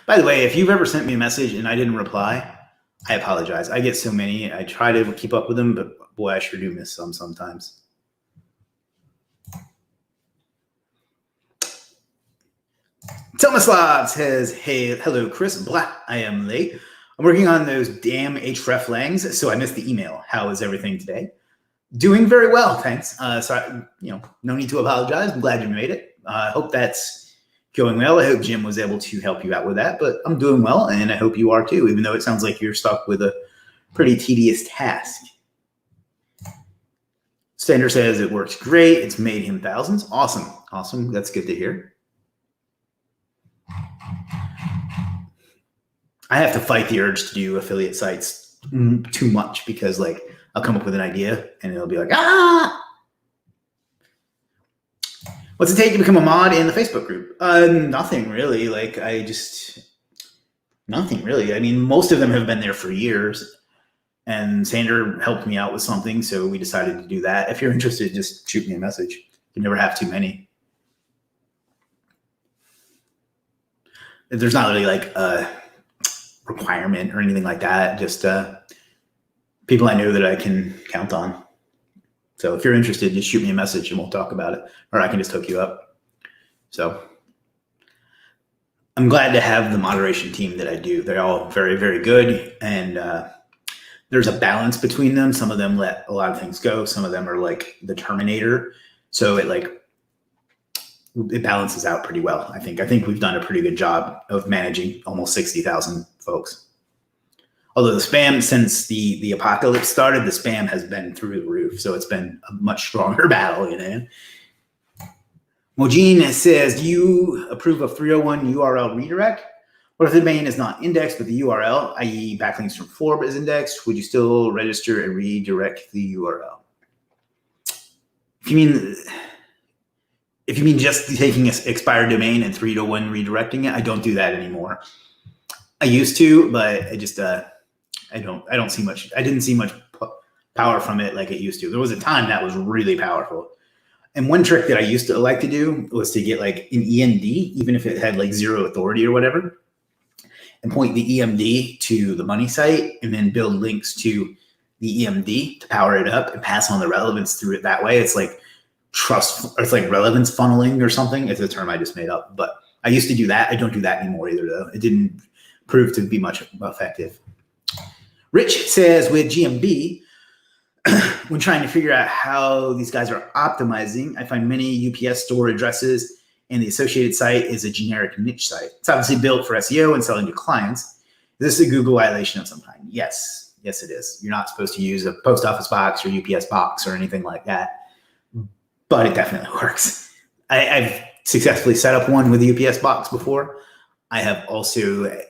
[SPEAKER 1] By the way, if you've ever sent me a message and I didn't reply, I apologize. I get so many. I try to keep up with them, but boy, I sure do miss some sometimes. Tomislav says, hey, hello, Chris. Blah, I am late. I'm working on those damn href langs, so I missed the email. How is everything today? Doing very well, thanks. No need to apologize. I'm glad you made it. I hope that's going well. I hope Jim was able to help you out with that, but I'm doing well, and I hope you are too, even though it sounds like you're stuck with a pretty tedious task. Stander says it works great. It's made him thousands. Awesome. That's good to hear. I have to fight the urge to do affiliate sites too much because I'll come up with an idea and it'll be like, what's it take to become a mod in the Facebook group? Nothing really. Nothing really. I mean, most of them have been there for years, and Sander helped me out with something, so we decided to do that. If you're interested, just shoot me a message. You never have too many. There's not really a requirement or anything like that. Just people I know that I can count on. So if you're interested, just shoot me a message and we'll talk about it, or I can just hook you up. So I'm glad to have the moderation team that I do. They're all very, very good. And there's a balance between them. Some of them let a lot of things go. Some of them are like the Terminator. So it balances out pretty well. I think we've done a pretty good job of managing almost 60,000 folks. Although the spam, since the apocalypse started, the spam has been through the roof. So it's been a much stronger battle, Mojine says, do you approve of 301 URL redirect? What if the domain is not indexed, but the URL, i.e. backlinks from Forb is indexed? Would you still register and redirect the URL? If you mean just taking an expired domain and 301 redirecting it, I don't do that anymore. I used to, but I just I don't see much. I didn't see much power from it like it used to. There was a time that was really powerful. And one trick that I used to like to do was to get an EMD, even if it had zero authority or whatever, and point the EMD to the money site and then build links to the EMD to power it up and pass on the relevance through it that way. It's like relevance funneling or something. It's a term I just made up, but I used to do that. I don't do that anymore either, though. It didn't prove to be much effective. Rich says, with GMB, when trying to figure out how these guys are optimizing, I find many UPS store addresses and the associated site is a generic niche site. It's obviously built for SEO and selling to clients. Is this a Google violation of some kind? Yes, it is. You're not supposed to use a post office box or UPS box or anything like that, but it definitely works. I've successfully set up one with a UPS box before. I have also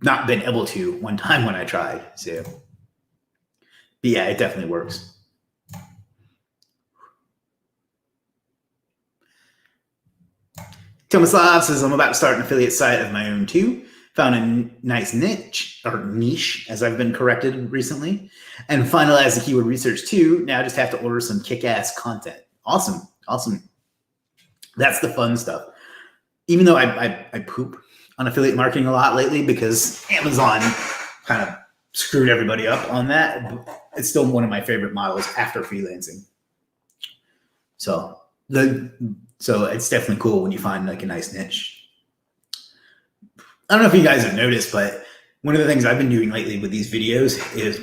[SPEAKER 1] not been able to one time when I tried. So, but yeah, it definitely works. Tomislav says, I'm about to start an affiliate site of my own too. Found a nice niche, as I've been corrected recently, and finalized the keyword research too. Now I just have to order some kick-ass content. Awesome. That's the fun stuff. Even though I poop on affiliate marketing a lot lately because Amazon kind of screwed everybody up on that, it's still one of my favorite models after freelancing. So it's definitely cool when you find a nice niche. I don't know if you guys have noticed, but one of the things I've been doing lately with these videos is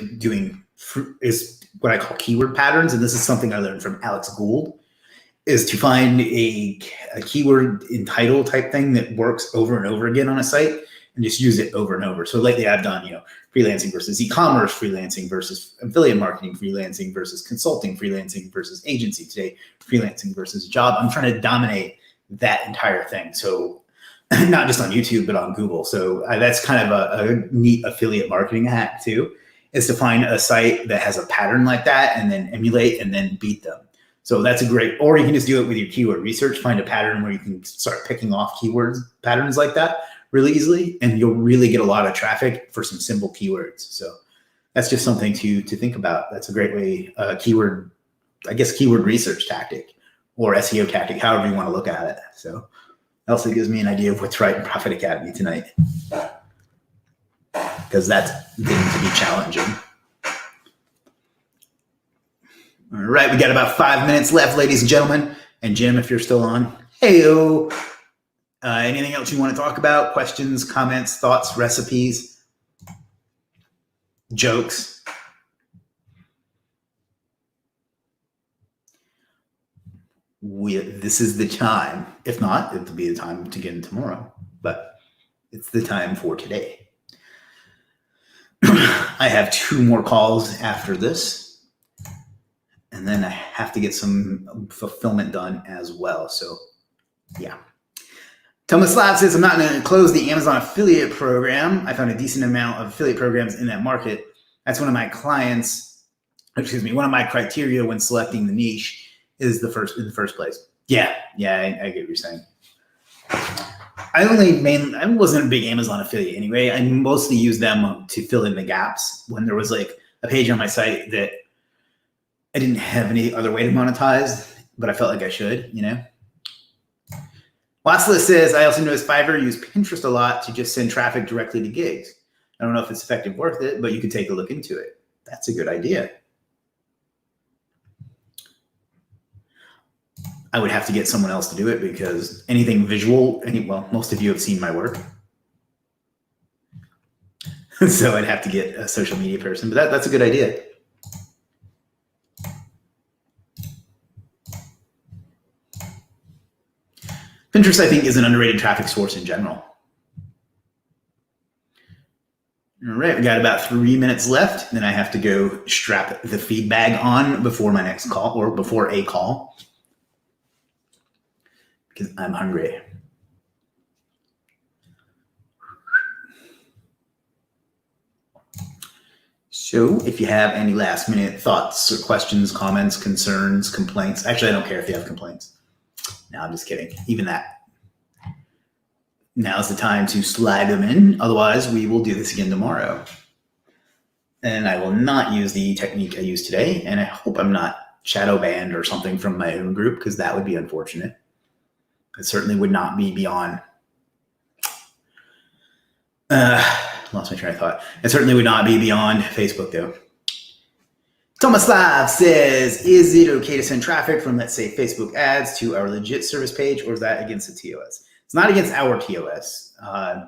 [SPEAKER 1] what I call keyword patterns. And this is something I learned from Alex Gould, is to find a keyword in title type thing that works over and over again on a site and just use it over and over. So lately I've done, freelancing versus e-commerce freelancing versus affiliate marketing freelancing versus consulting freelancing versus agency today freelancing versus job. I'm trying to dominate that entire thing. So not just on YouTube, but on Google. So that's kind of a neat affiliate marketing hack too, is to find a site that has a pattern like that and then emulate and then beat them. So that's a great, or you can just do it with your keyword research, find a pattern where you can start picking off keywords, patterns like that really easily, and you'll really get a lot of traffic for some simple keywords. So that's just something to think about. That's a great way, keyword research tactic or SEO tactic, however you want to look at it. So also gives me an idea of what's right in Profit Academy tonight. because that's getting to be challenging. All right, we got about 5 minutes left, ladies and gentlemen. And Jim, if you're still on, hey-o. Anything else you want to talk about? Questions, comments, thoughts, recipes, jokes? This is the time. If not, it'll be the time to get in tomorrow. But it's the time for today. I have 2 more calls after this. And then I have to get some fulfillment done as well. So, yeah. Thomas Slav says, I'm not going to close the Amazon affiliate program. I found a decent amount of affiliate programs in that market. That's one of my one of my criteria when selecting the niche is in the first place. Yeah, I get what you're saying. I wasn't a big Amazon affiliate anyway. I mostly used them to fill in the gaps when there was like a page on my site that I didn't have any other way to monetize, but I felt like I should, Watsla says, I also noticed Fiverr use Pinterest a lot to just send traffic directly to gigs. I don't know if it's effective, worth it, but you could take a look into it. That's a good idea. I would have to get someone else to do it because anything visual, most of you have seen my work. So I'd have to get a social media person, but that's a good idea. Pinterest, I think, is an underrated traffic source in general. All right, we got about 3 minutes left. Then I have to go strap the feed bag on before my next call or before a call because I'm hungry. So if you have any last minute thoughts or questions, comments, concerns, complaints, actually, I don't care if you have complaints. No, I'm just kidding. Even that. Now's the time to slide them in. Otherwise, we will do this again tomorrow. And I will not use the technique I used today. And I hope I'm not shadow banned or something from my own group because that would be unfortunate. It certainly would not be beyond. Lost my train of thought. It certainly would not be beyond Facebook, though. Thomas Slav says, is it okay to send traffic from, let's say, Facebook ads to our Legiit service page, or is that against the TOS? It's not against our TOS. I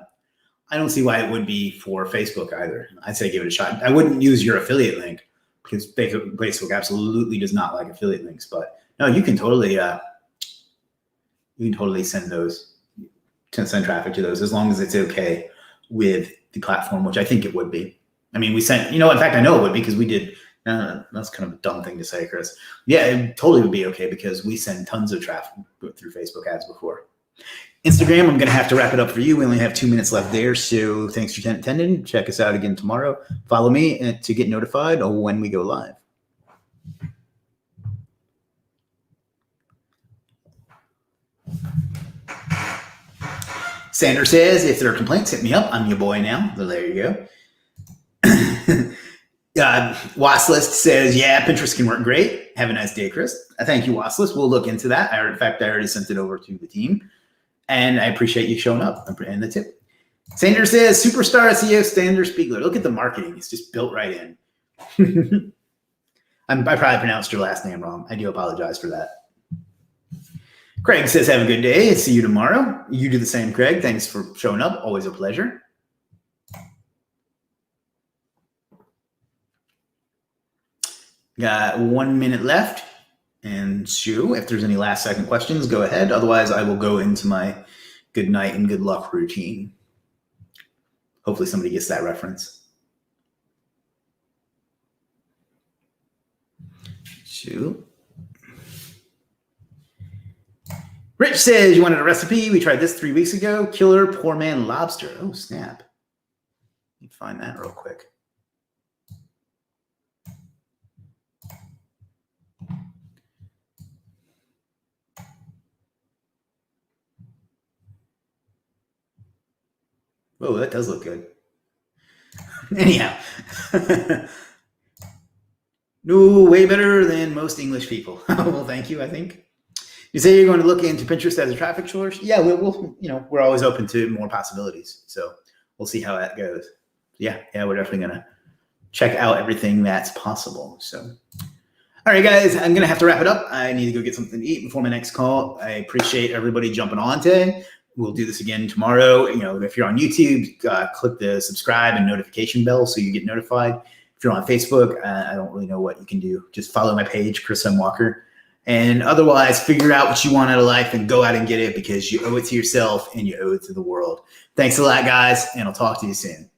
[SPEAKER 1] don't see why it would be for Facebook either. I'd say give it a shot. I wouldn't use your affiliate link because Facebook absolutely does not like affiliate links. But no, you can totally send traffic to those as long as it's okay with the platform, which I think it would be. I mean, we sent, in fact, I know it would be because we did. That's kind of a dumb thing to say, Chris. Yeah, it totally would be okay because we send tons of traffic through Facebook ads before. Instagram, I'm going to have to wrap it up for you. We only have 2 minutes left there. So thanks for attending. Check us out again tomorrow. Follow me to get notified when we go live. Sandra says, if there are complaints, hit me up. I'm your boy now. So there you go. Waslist says, yeah, Pinterest can work great. Have a nice day, Chris. Thank you, Waslist. We'll look into that. In fact, I already sent it over to the team. And I appreciate you showing up and the tip. Sanders says, superstar SEO Sander Spiegler. Look at the marketing. It's just built right in. I probably pronounced your last name wrong. I do apologize for that. Craig says, have a good day. See you tomorrow. You do the same, Craig. Thanks for showing up. Always a pleasure. Got 1 minute left. And Sue, if there's any last second questions, go ahead. Otherwise, I will go into my good night and good luck routine. Hopefully somebody gets that reference. Sue. Rich says, you wanted a recipe? We tried this 3 weeks ago. Killer poor man lobster. Oh, snap. Let me find that real quick. Whoa, that does look good. Anyhow. No, way better than most English people. Well, thank you, I think. You say you're going to look into Pinterest as a traffic source? Yeah, we're always open to more possibilities. So we'll see how that goes. yeah, we're definitely going to check out everything that's possible. So, all right, guys, I'm going to have to wrap it up. I need to go get something to eat before my next call. I appreciate everybody jumping on today. We'll do this again tomorrow. If you're on YouTube, click the subscribe and notification bell so you get notified. If you're on Facebook, I don't really know what you can do. Just follow my page, Chris M. Walker. And otherwise, figure out what you want out of life and go out and get it because you owe it to yourself and you owe it to the world. Thanks a lot, guys, and I'll talk to you soon.